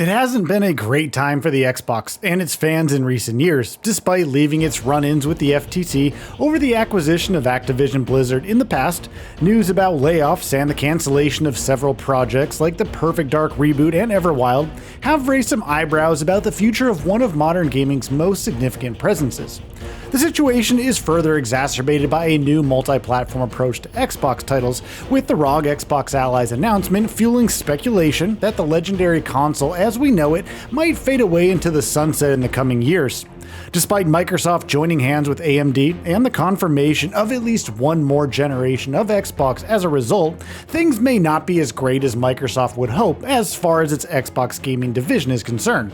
It hasn't been a great time for the Xbox and its fans in recent years, despite leaving its run-ins with the FTC over the acquisition of Activision Blizzard in the past. News about layoffs and the cancellation of several projects like the Perfect Dark reboot and Everwild have raised some eyebrows about the future of one of modern gaming's most significant presences. The situation is further exacerbated by a new multi-platform approach to Xbox titles, with the ROG Xbox Ally's announcement fueling speculation that the legendary console as we know it might fade away into the sunset in the coming years. Despite Microsoft joining hands with AMD and the confirmation of at least one more generation of Xbox as a result, things may not be as great as Microsoft would hope as far as its Xbox gaming division is concerned.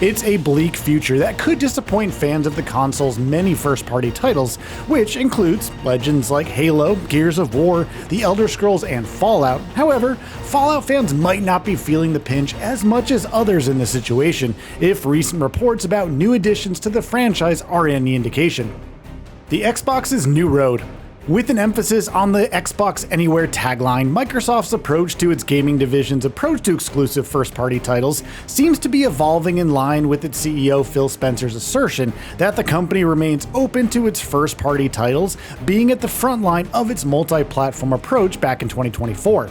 It's a bleak future that could disappoint fans of the console's many first-party titles, which includes legends like Halo, Gears of War, The Elder Scrolls, and Fallout. However, Fallout fans might not be feeling the pinch as much as others in this situation, if recent reports about new additions to the franchise are any indication. The Xbox's new road. With an emphasis on the Xbox Anywhere tagline, Microsoft's approach to its gaming division's approach to exclusive first-party titles seems to be evolving in line with its CEO Phil Spencer's assertion that the company remains open to its first-party titles being at the front line of its multi-platform approach back in 2024.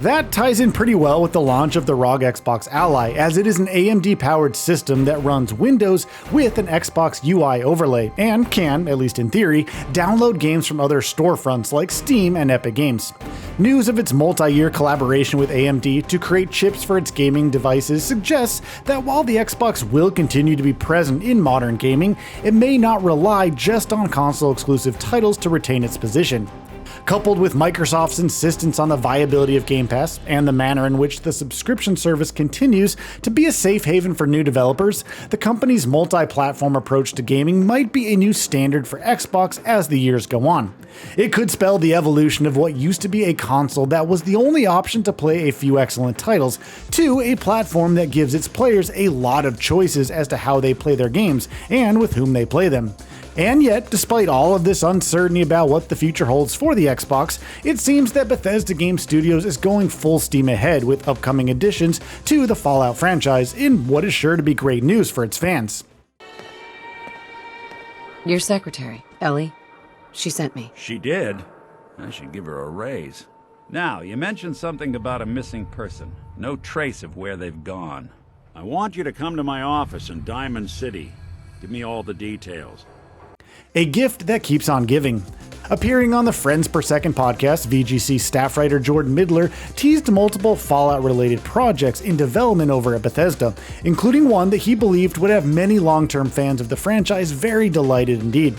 That ties in pretty well with the launch of the ROG Xbox Ally, as it is an AMD-powered system that runs Windows with an Xbox UI overlay and can, at least in theory, download games from other storefronts like Steam and Epic Games. News of its multi-year collaboration with AMD to create chips for its gaming devices suggests that while the Xbox will continue to be present in modern gaming, it may not rely just on console-exclusive titles to retain its position. Coupled with Microsoft's insistence on the viability of Game Pass and the manner in which the subscription service continues to be a safe haven for new developers, the company's multi-platform approach to gaming might be a new standard for Xbox as the years go on. It could spell the evolution of what used to be a console that was the only option to play a few excellent titles, to a platform that gives its players a lot of choices as to how they play their games and with whom they play them. And yet, despite all of this uncertainty about what the future holds for the Xbox, it seems that Bethesda Game Studios is going full steam ahead with upcoming additions to the Fallout franchise in what is sure to be great news for its fans. Your secretary, Ellie, she sent me. She did? I should give her a raise. Now, you mentioned something about a missing person. No trace of where they've gone. I want you to come to my office in Diamond City. Give me all the details. A gift that keeps on giving. Appearing on the Friends Per Second podcast, VGC staff writer Jordan Midler teased multiple Fallout-related projects in development over at Bethesda, including one that he believed would have many long-term fans of the franchise very delighted indeed.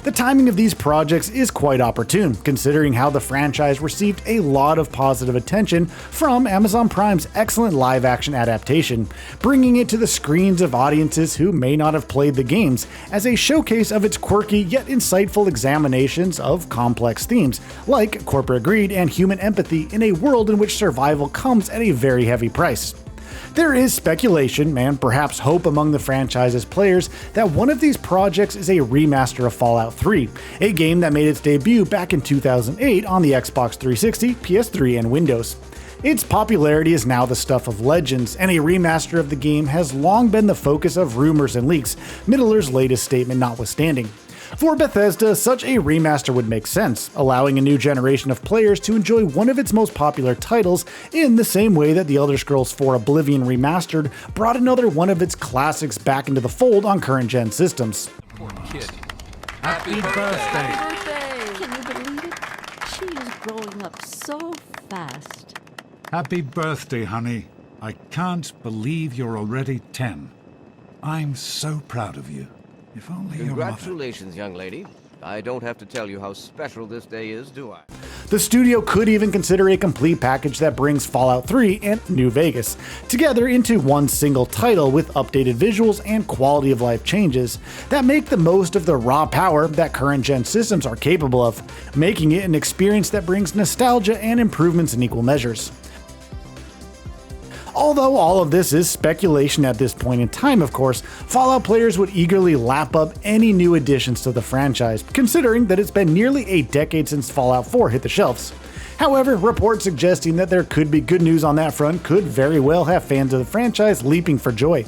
The timing of these projects is quite opportune, considering how the franchise received a lot of positive attention from Amazon Prime's excellent live-action adaptation, bringing it to the screens of audiences who may not have played the games, as a showcase of its quirky yet insightful examinations of complex themes, like corporate greed and human empathy in a world in which survival comes at a very heavy price. There is speculation, and perhaps hope among the franchise's players, that one of these projects is a remaster of Fallout 3, a game that made its debut back in 2008 on the Xbox 360, PS3, and Windows. Its popularity is now the stuff of legends, and a remaster of the game has long been the focus of rumors and leaks, Midler's latest statement notwithstanding. For Bethesda, such a remaster would make sense, allowing a new generation of players to enjoy one of its most popular titles in the same way that The Elder Scrolls IV Oblivion Remastered brought another one of its classics back into the fold on current-gen systems. Poor kid. Happy birthday! Can you believe it? She is growing up so fast. Happy birthday, honey. I can't believe you're already 10. I'm so proud of you. If only your mother... Congratulations, young lady. I don't have to tell you how special this day is, do I? The studio could even consider a complete package that brings Fallout 3 and New Vegas together into one single title with updated visuals and quality of life changes that make the most of the raw power that current-gen systems are capable of, making it an experience that brings nostalgia and improvements in equal measures. Although all of this is speculation at this point in time, of course, Fallout players would eagerly lap up any new additions to the franchise, considering that it's been nearly a decade since Fallout 4 hit the shelves. However, reports suggesting that there could be good news on that front could very well have fans of the franchise leaping for joy.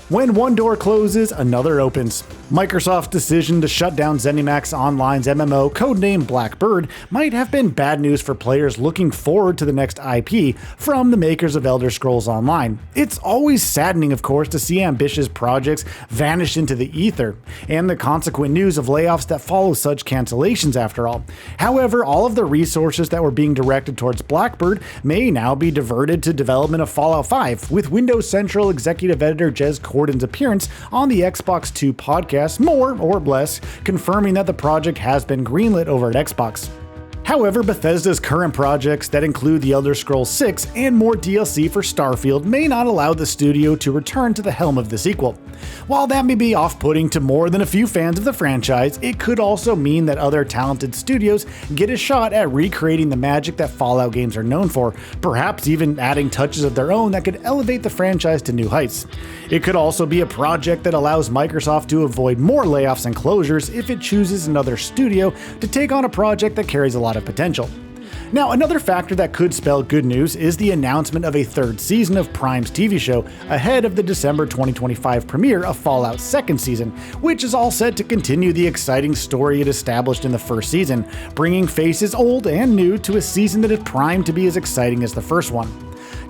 When one door closes, another opens. Microsoft's decision to shut down ZeniMax Online's MMO, codenamed Blackbird, might have been bad news for players looking forward to the next IP from the makers of Elder Scrolls Online. It's always saddening, of course, to see ambitious projects vanish into the ether, and the consequent news of layoffs that follow such cancellations after all. However, all of the resources that were being directed towards Blackbird may now be diverted to development of Fallout 5, with Windows Central executive editor Jez Corden's appearance on the Xbox 2 podcast more or less confirming that the project has been greenlit over at Xbox. However, Bethesda's current projects that include The Elder Scrolls 6 and more DLC for Starfield may not allow the studio to return to the helm of the sequel. While that may be off-putting to more than a few fans of the franchise, it could also mean that other talented studios get a shot at recreating the magic that Fallout games are known for, perhaps even adding touches of their own that could elevate the franchise to new heights. It could also be a project that allows Microsoft to avoid more layoffs and closures if it chooses another studio to take on a project that carries a lot of potential. Now, another factor that could spell good news is the announcement of a third season of Prime's TV show ahead of the December 2025 premiere of Fallout's second season, which is all set to continue the exciting story it established in the first season, bringing faces old and new to a season that is primed to be as exciting as the first one.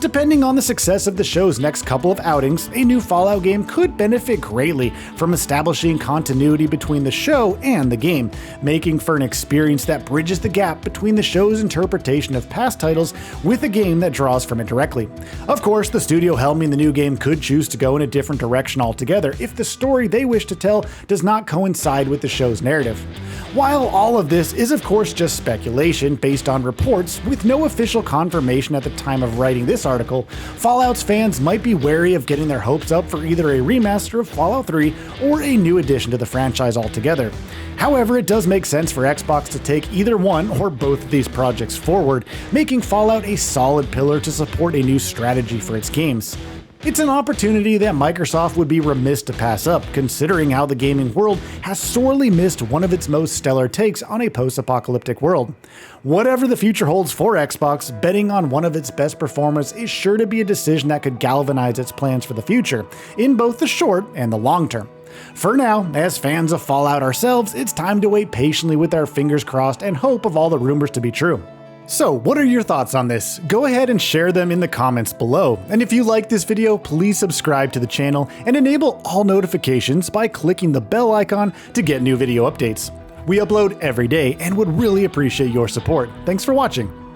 Depending on the success of the show's next couple of outings, a new Fallout game could benefit greatly from establishing continuity between the show and the game, making for an experience that bridges the gap between the show's interpretation of past titles with a game that draws from it directly. Of course, the studio helming the new game could choose to go in a different direction altogether if the story they wish to tell does not coincide with the show's narrative. While all of this is of course just speculation based on reports with no official confirmation at the time of writing this article, Fallout's fans might be wary of getting their hopes up for either a remaster of Fallout 3 or a new addition to the franchise altogether. However, it does make sense for Xbox to take either one or both of these projects forward, making Fallout a solid pillar to support a new strategy for its games. It's an opportunity that Microsoft would be remiss to pass up, considering how the gaming world has sorely missed one of its most stellar takes on a post-apocalyptic world. Whatever the future holds for Xbox, betting on one of its best performers is sure to be a decision that could galvanize its plans for the future, in both the short and the long term. For now, as fans of Fallout ourselves, it's time to wait patiently with our fingers crossed and hope of all the rumors to be true. So, what are your thoughts on this? Go ahead and share them in the comments below. And if you like this video, please subscribe to the channel and enable all notifications by clicking the bell icon to get new video updates. We upload every day and would really appreciate your support. Thanks for watching.